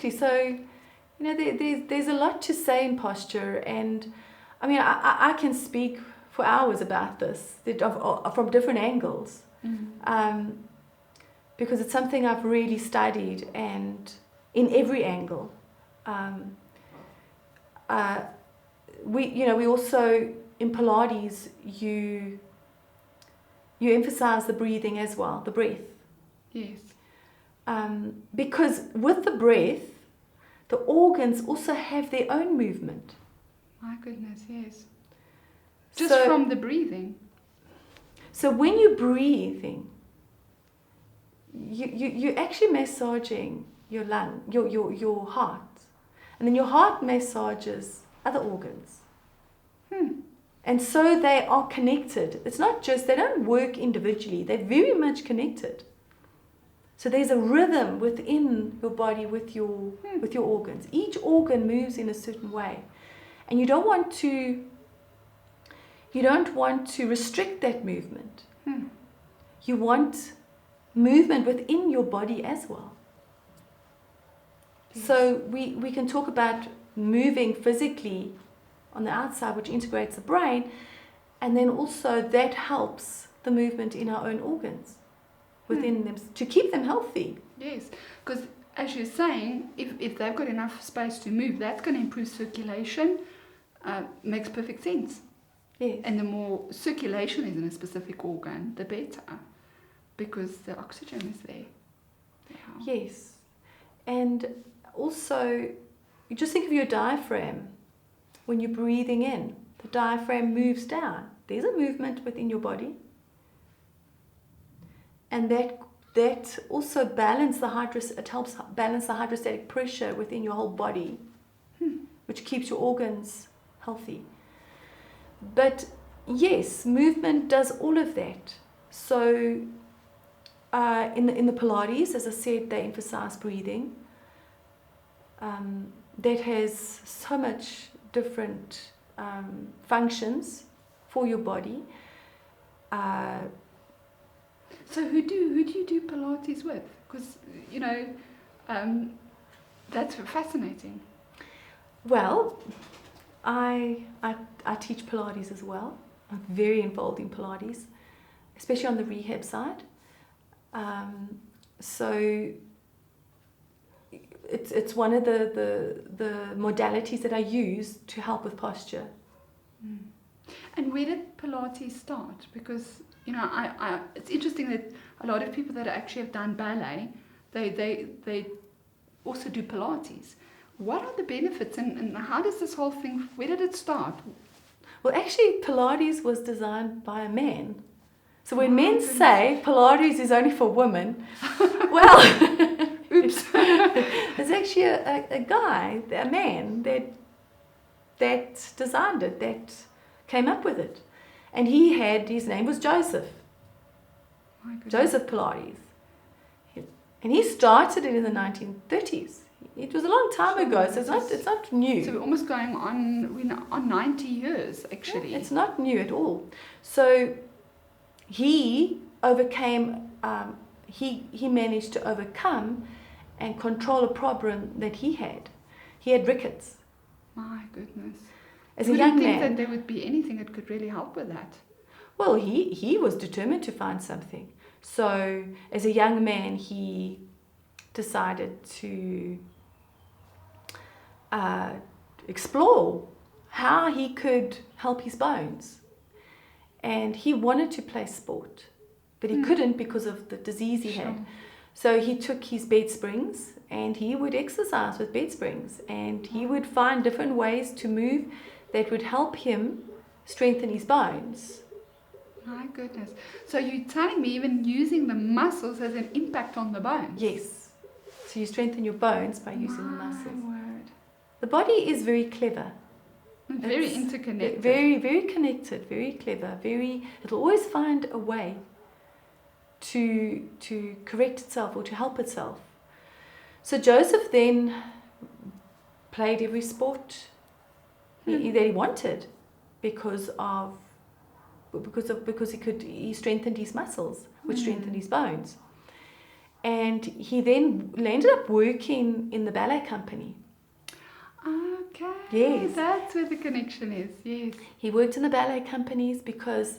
absolutely. So, there's a lot to say in posture, and I mean, I can speak for hours about this from different angles, because it's something I've really studied, and in every angle. We also in Pilates you emphasize the breathing as well, the breath. Yes. Because with the breath, the organs also have their own movement. My goodness, yes. Just from the breathing. So when you're breathing, you're actually massaging your lung, your heart. And then your heart massages other organs. And so they are connected. It's not just, they don't work individually, they're very much connected. So there's a rhythm within your body with your organs. Each organ moves in a certain way. And you don't want to restrict that movement. You want movement within your body as well. Yes. So we can talk about moving physically on the outside, which integrates the brain, and then also that helps the movement in our own organs within them to keep them healthy. Yes, because as you're saying, if they've got enough space to move, that's going to improve circulation. Makes perfect sense. Yes. And the more circulation is in a specific organ, the better, because the oxygen is there. Yeah. Yes. And also, you just think of your diaphragm. When you're breathing in, the diaphragm moves down. There's a movement within your body. And that also it helps balance the hydrostatic pressure within your whole body, which keeps your organs healthy. But yes, movement does all of that. So in the Pilates, as I said, they emphasize breathing. That has so much different functions for your body. So who do you do Pilates with? Because that's fascinating. Well, I teach Pilates as well. I'm very involved in Pilates, especially on the rehab side. So it's one of the modalities that I use to help with posture. And where did Pilates start? Because it's interesting that a lot of people that actually have done ballet, they also do Pilates. What are the benefits and how does this whole thing, where did it start? Well, actually, Pilates was designed by a man. So when men say Pilates is only for women, well, oops. There's actually a guy, a man, that designed it, that came up with it. And his name was Joseph. Joseph Pilates. And he started it in the 1930s. It was a long time ago, so it's not new. So we're almost going on 90 years, actually. Yeah, it's not new at all. So he overcame, he managed to overcome and control a problem that he had. He had rickets. My goodness. As a young man. Would you think that there would be anything that could really help with that? Well, he was determined to find something. So as a young man, he decided to explore how he could help his bones. And he wanted to play sport, but he couldn't because of the disease he had. So he took his bed springs and he would exercise with bed springs, and he would find different ways to move that would help him strengthen his bones. My goodness. So you're telling me even using the muscles has an impact on the bones? Yes. So you strengthen your bones by using the muscles. My word. The body is very clever. Very interconnected. Very, very connected, very clever, it'll always find a way to correct itself or to help itself. So Joseph then played every sport that he wanted because he strengthened his muscles, which strengthened his bones. And he then ended up working in the ballet company. Okay. Yes. That's where the connection is. Yes. He worked in the ballet companies because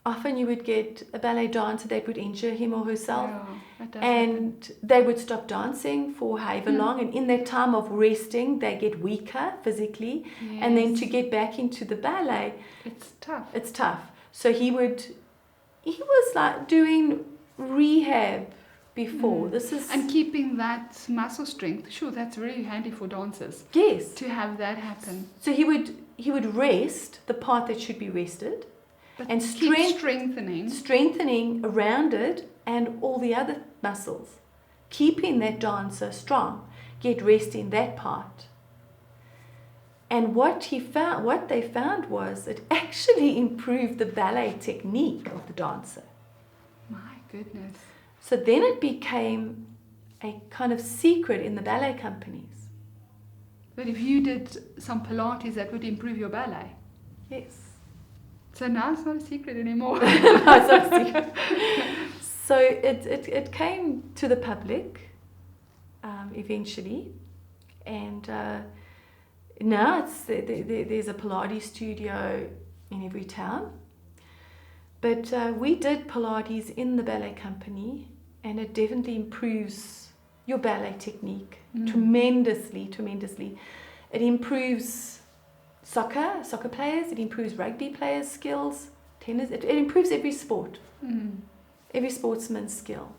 often you would get a ballet dancer that would injure him or herself. Yeah, that does happen. And they would stop dancing for however long, and in that time of resting they get weaker physically, and then to get back into the ballet, it's tough. So he was like doing rehab before. This is, and keeping that muscle strength. Sure, that's really handy for dancers. Yes, to have that happen. so he would rest the part that should be rested, But and keep strengthening around it and all the other muscles, keeping that dancer strong, get rest in that part. And what they found was it actually improved the ballet technique of the dancer. My goodness. So then it became a kind of secret in the ballet companies. But if you did some Pilates, that would improve your ballet. Yes. So now it's not a secret anymore. No, it's not a secret. So it came to the public eventually, and now there's a Pilates studio in every town. But we did Pilates in the ballet company, and it definitely improves your ballet technique tremendously. It improves soccer players, it improves rugby players' skills, tennis, it improves every sport, every sportsman's skill.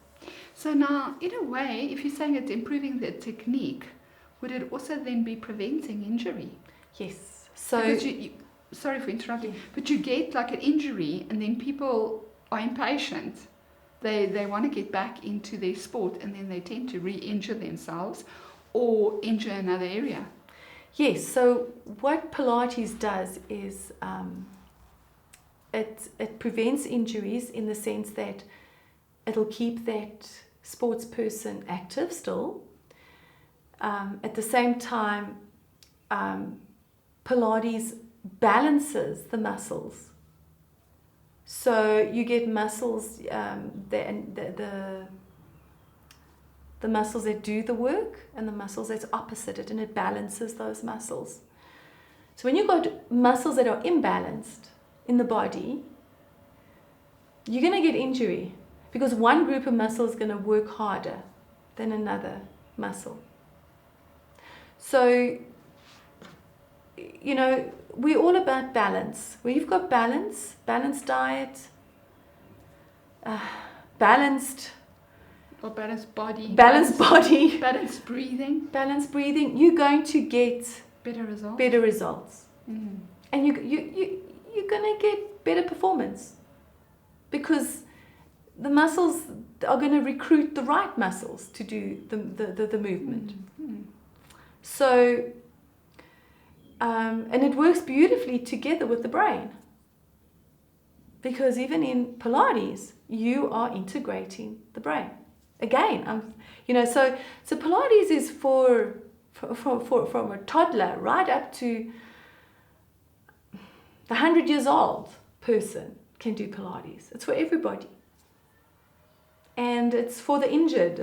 So now, in a way, if you're saying it's improving the technique, would it also then be preventing injury? Yes. So, because sorry for interrupting, but you get like an injury and then people are impatient. They want to get back into their sport, and then they tend to re-injure themselves or injure another area. Yes, so what Pilates does is it prevents injuries in the sense that it'll keep that sports person active still. At the same time, Pilates balances the muscles. So you get muscles, the muscles that do the work and the muscles that's opposite it, and it balances those muscles. So when you've got muscles that are imbalanced in the body, you're going to get injury because one group of muscles is going to work harder than another muscle. So, we're all about balance. Where you've got balanced diet, balanced body, balanced breathing, you're going to get better results. And you're going to get better performance because the muscles are going to recruit the right muscles to do the movement. So and it works beautifully together with the brain, because even in Pilates you are integrating the brain. Again, so Pilates is for from a toddler right up to the 100 years old person can do Pilates. It's for everybody. And it's for the injured,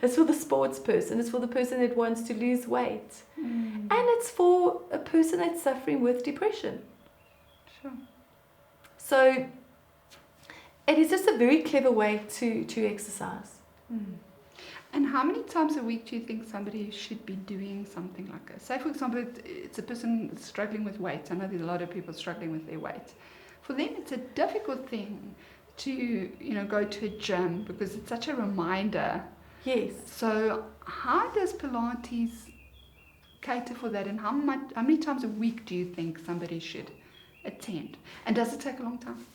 it's for the sports person, it's for the person that wants to lose weight. And it's for a person that's suffering with depression. Sure. So it is just a very clever way to exercise. And how many times a week do you think somebody should be doing something like this? Say, for example, it's a person struggling with weight. I know there's a lot of people struggling with their weight. For them, it's a difficult thing to go to a gym because it's such a reminder. Yes. So how does Pilates cater for that, and how many times a week do you think somebody should attend? And does it take a long time?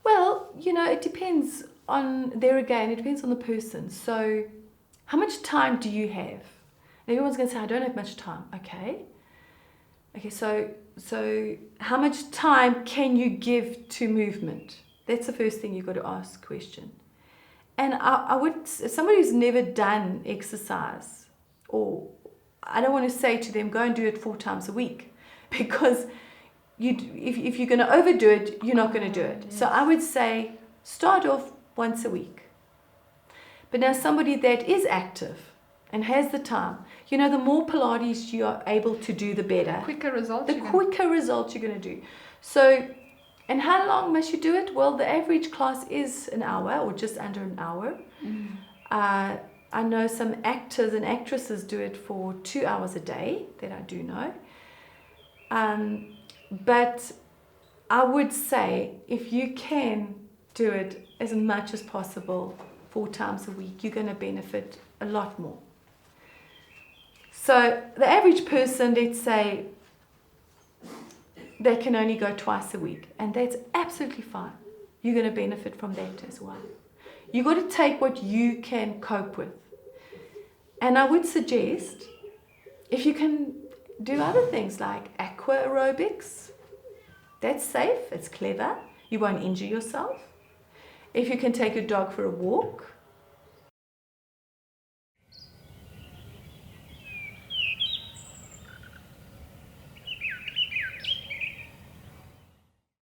Well, it depends on it depends on the person. So how much time do you have? And everyone's going to say, I don't have much time. Okay, so how much time can you give to movement? That's the first thing you've got to ask question. And I would, somebody who's never done exercise, or I don't want to say to them, go and do it 4 times a week, because if you're going to overdo it, you're not going to do it. Yes. So I would say start off once a week. But now somebody that is active and has the time, you know, the more Pilates you are able to do, the better. Quicker results. The quicker results you're going to do. So, and how long must you do it? Well, the average class is an hour or just under an hour. I know some actors and actresses do it for 2 hours a day, that I do know. But I would say if you can do it as much as possible 4 times a week, you're going to benefit a lot more. So the average person, let's say, they can only go twice a week, and that's absolutely fine. You're going to benefit from that as well. You've got to take what you can cope with. And I would suggest, if you can do other things like aqua aerobics, that's safe, it's clever, you won't injure yourself. If you can take your dog for a walk,